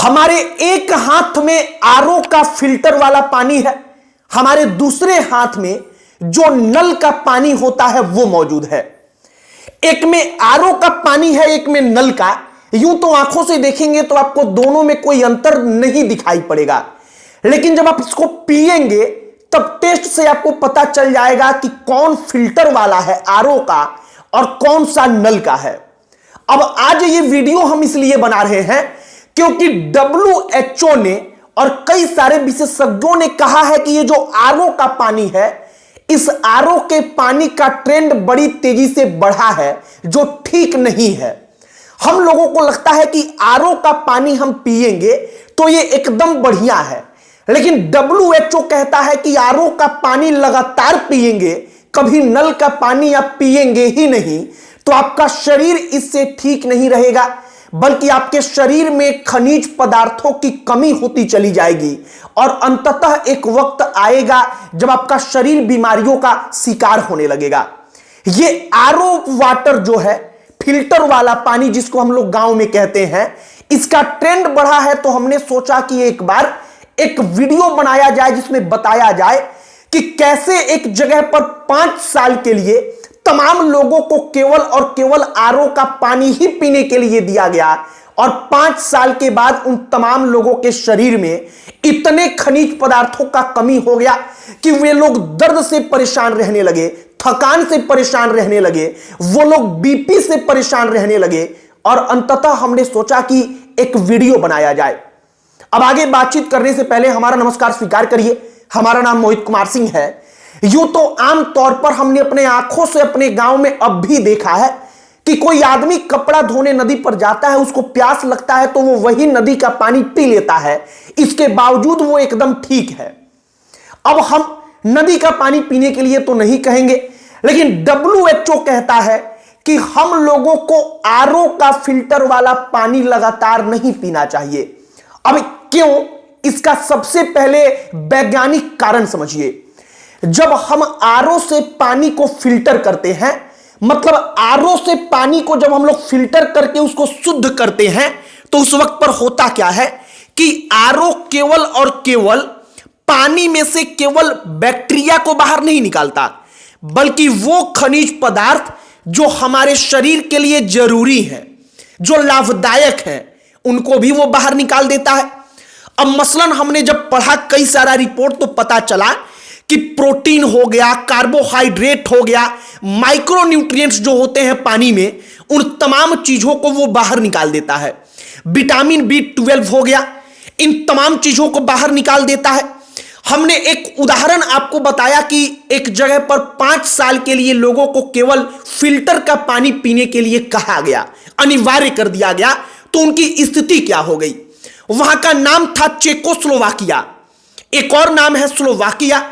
हमारे एक हाथ में आरओ का फिल्टर वाला पानी है, हमारे दूसरे हाथ में जो नल का पानी होता है वो मौजूद है। एक में आरओ का पानी है, एक में नल का। यूं तो आंखों से देखेंगे तो आपको दोनों में कोई अंतर नहीं दिखाई पड़ेगा, लेकिन जब आप इसको पिएंगे तब टेस्ट से आपको पता चल जाएगा कि कौन फिल्टर वाला है आरओ का और कौन सा नल का है। अब आज ये वीडियो हम इसलिए बना रहे हैं क्योंकि WHO ने और कई सारे विशेषज्ञों ने कहा है कि ये जो आरओ का पानी है, इस आरओ के पानी का ट्रेंड बड़ी तेजी से बढ़ा है, जो ठीक नहीं है। हम लोगों को लगता है कि आरओ का पानी हम पिएंगे तो ये एकदम बढ़िया है, लेकिन WHO कहता है कि आरओ का पानी लगातार पिएंगे, कभी नल का पानी आप पिएंगे ही नहीं, तो आपका शरीर इससे ठीक नहीं रहेगा, बल्कि आपके शरीर में खनिज पदार्थों की कमी होती चली जाएगी और अंततः एक वक्त आएगा जब आपका शरीर बीमारियों का शिकार होने लगेगा। ये आरओ वाटर जो है, फिल्टर वाला पानी जिसको हम लोग गांव में कहते हैं, इसका ट्रेंड बढ़ा है, तो हमने सोचा कि एक बार एक वीडियो बनाया जाए जिसमें बताया जाए कि कैसे एक जगह पर 5 साल के लिए तमाम लोगों को केवल और केवल आरओ का पानी ही पीने के लिए दिया गया और 5 साल के बाद उन तमाम लोगों के शरीर में इतने खनिज पदार्थों का कमी हो गया कि वे लोग दर्द से परेशान रहने लगे, थकान से परेशान रहने लगे, वो लोग बीपी से परेशान रहने लगे और अंततः हमने सोचा कि एक वीडियो बनाया जाए। अब आगे बातचीत करने से पहले हमारा नमस्कार स्वीकार करिए। हमारा नाम मोहित कुमार सिंह है। यूं तो आम तौर पर हमने अपने आंखों से अपने गांव में अब भी देखा है कि कोई आदमी कपड़ा धोने नदी पर जाता है, उसको प्यास लगता है तो वो वही नदी का पानी पी लेता है, इसके बावजूद वो एकदम ठीक है। अब हम नदी का पानी पीने के लिए तो नहीं कहेंगे, लेकिन WHO कहता है कि हम लोगों को आरओ का फिल्टर वाला पानी लगातार नहीं पीना चाहिए। अब क्यों, इसका सबसे पहले वैज्ञानिक कारण समझिए। जब हम आरओ से पानी को फिल्टर करते हैं, मतलब आरओ से पानी को जब हम लोग फिल्टर करके उसको शुद्ध करते हैं, तो उस वक्त पर होता क्या है कि आरओ केवल और केवल पानी में से केवल बैक्टीरिया को बाहर नहीं निकालता, बल्कि वो खनिज पदार्थ जो हमारे शरीर के लिए जरूरी है, जो लाभदायक है, उनको भी वो बाहर निकाल देता है। अब मसलन हमने जब पढ़ा कई सारा रिपोर्ट तो पता चला कि प्रोटीन हो गया, कार्बोहाइड्रेट हो गया, माइक्रो न्यूट्रिएंट्स जो होते हैं पानी में, उन तमाम चीजों को वो बाहर निकाल देता है। विटामिन B12 हो गया, इन तमाम चीजों को बाहर निकाल देता है। हमने एक उदाहरण आपको बताया कि एक जगह पर 5 साल के लिए लोगों को केवल फिल्टर का पानी पीने के लिए कहा गया, अनिवार्य कर दिया गया, तो उनकी स्थिति क्या हो गई। वहां का नाम था चेकोस्लोवाकिया, एक और नाम है स्लोवाकिया।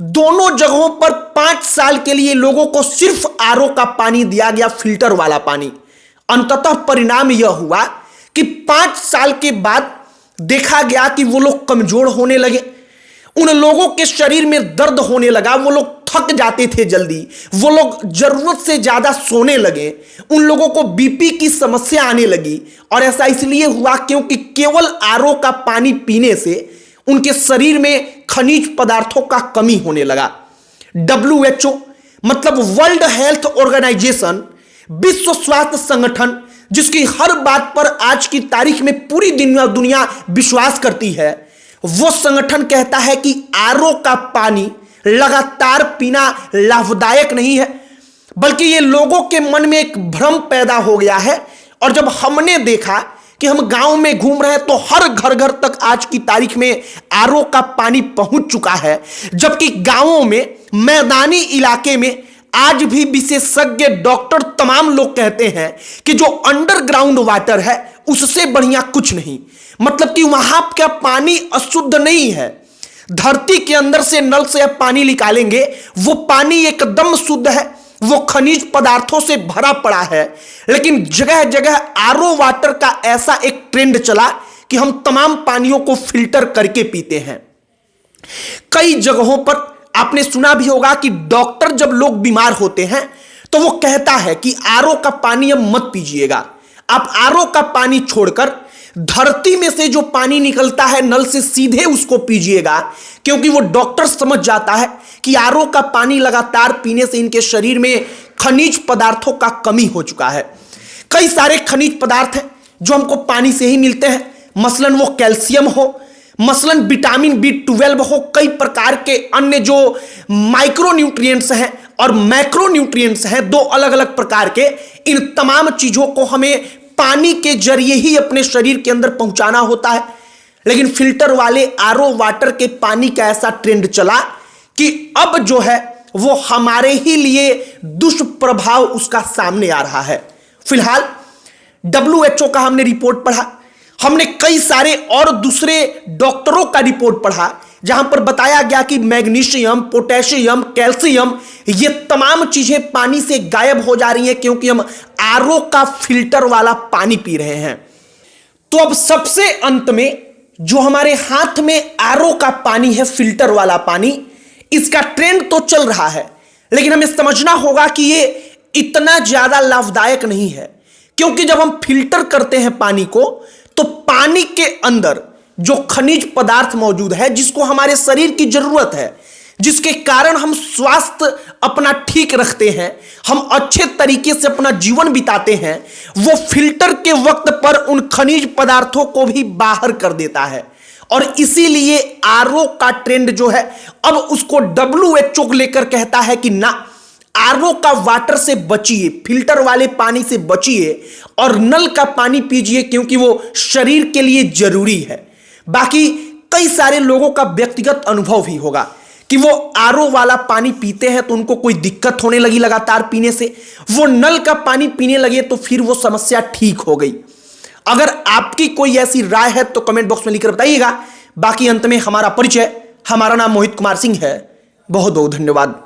दोनों जगहों पर 5 साल के लिए लोगों को सिर्फ आरओ का पानी दिया गया, फिल्टर वाला पानी। अंततः परिणाम यह हुआ कि 5 साल के बाद देखा गया कि वो लोग कमजोर होने लगे, उन लोगों के शरीर में दर्द होने लगा, वो लोग थक जाते थे जल्दी, वो लोग जरूरत से ज्यादा सोने लगे, उन लोगों को बीपी की समस्या आने लगी। और ऐसा इसलिए हुआ क्योंकि केवल आरओ का पानी पीने से उनके शरीर में खनिज पदार्थों का कमी होने लगा। WHO मतलब वर्ल्ड हेल्थ ऑर्गेनाइजेशन, विश्व स्वास्थ्य संगठन, जिसकी हर बात पर आज की तारीख में पूरी दुनिया विश्वास करती है, वो संगठन कहता है कि आरओ का पानी लगातार पीना लाभदायक नहीं है, बल्कि ये लोगों के मन में एक भ्रम पैदा हो गया है। और जब हमने देखा कि हम गांव में घूम रहे हैं तो हर घर घर तक आज की तारीख में आरओ का पानी पहुंच चुका है, जबकि गांवों में, मैदानी इलाके में आज भी विशेषज्ञ डॉक्टर तमाम लोग कहते हैं कि जो अंडरग्राउंड वाटर है उससे बढ़िया कुछ नहीं। मतलब कि वहां का पानी अशुद्ध नहीं है, धरती के अंदर से नल से आप पानी निकालेंगे, वो पानी एकदम शुद्ध है, वो खनिज पदार्थों से भरा पड़ा है। लेकिन जगह जगह आरओ वाटर का ऐसा एक ट्रेंड चला कि हम तमाम पानियों को फिल्टर करके पीते हैं। कई जगहों पर आपने सुना भी होगा कि डॉक्टर जब लोग बीमार होते हैं तो वो कहता है कि आरओ का पानी अब मत पीजिएगा, आप आरओ का पानी छोड़कर धरती में से जो पानी निकलता है नल से सीधे उसको पीजिएगा, क्योंकि वो डॉक्टर समझ जाता है कि आरओ का पानी लगातार पीने से इनके शरीर में खनिज पदार्थों का कमी हो चुका है। कई सारे खनिज पदार्थ हैं जो हमको पानी से ही मिलते हैं, मसलन वो कैल्शियम हो, मसलन विटामिन B12 हो, कई प्रकार के अन्य जो माइक्रो न्यूट्रिएंट्स हैं और मैक्रो न्यूट्रिएंट्स हैं, दो अलग अलग प्रकार के। इन तमाम चीजों को हमें पानी के जरिए ही अपने शरीर के अंदर पहुंचाना होता है। लेकिन फिल्टर वाले आरओ वाटर के पानी का ऐसा ट्रेंड चला कि अब जो है वो हमारे ही लिए दुष्प्रभाव उसका सामने आ रहा है। फिलहाल WHO का हमने रिपोर्ट पढ़ा, हमने कई सारे और दूसरे डॉक्टरों का रिपोर्ट पढ़ा, जहां पर बताया गया कि मैग्नीशियम, पोटेशियम, कैल्शियम ये तमाम चीजें पानी से गायब हो जा रही हैं क्योंकि हम आरओ का फिल्टर वाला पानी पी रहे हैं। तो अब सबसे अंत में जो हमारे हाथ में आरओ का पानी है, फिल्टर वाला पानी, इसका ट्रेंड तो चल रहा है, लेकिन हमें समझना होगा कि ये इतना ज्यादा लाभदायक नहीं है। क्योंकि जब हम फिल्टर करते हैं पानी को, तो पानी के अंदर जो खनिज पदार्थ मौजूद है, जिसको हमारे शरीर की जरूरत है, जिसके कारण हम स्वास्थ्य अपना ठीक रखते हैं, हम अच्छे तरीके से अपना जीवन बिताते हैं, वो फिल्टर के वक्त पर उन खनिज पदार्थों को भी बाहर कर देता है। और इसीलिए आरओ का ट्रेंड जो है अब उसको WHO लेकर कहता है कि ना, आरओ का वाटर से बचिए, फिल्टर वाले पानी से बचिए और नल का पानी पीजिए, क्योंकि वो शरीर के लिए जरूरी है। बाकी कई सारे लोगों का व्यक्तिगत अनुभव भी होगा कि वो आरओ वाला पानी पीते हैं तो उनको कोई दिक्कत होने लगी लगातार पीने से, वो नल का पानी पीने लगे तो फिर वो समस्या ठीक हो गई। अगर आपकी कोई ऐसी राय है तो कमेंट बॉक्स में लिखकर बताइएगा। बाकी अंत में हमारा परिचय, हमारा नाम मोहित कुमार सिंह है। बहुत बहुत धन्यवाद।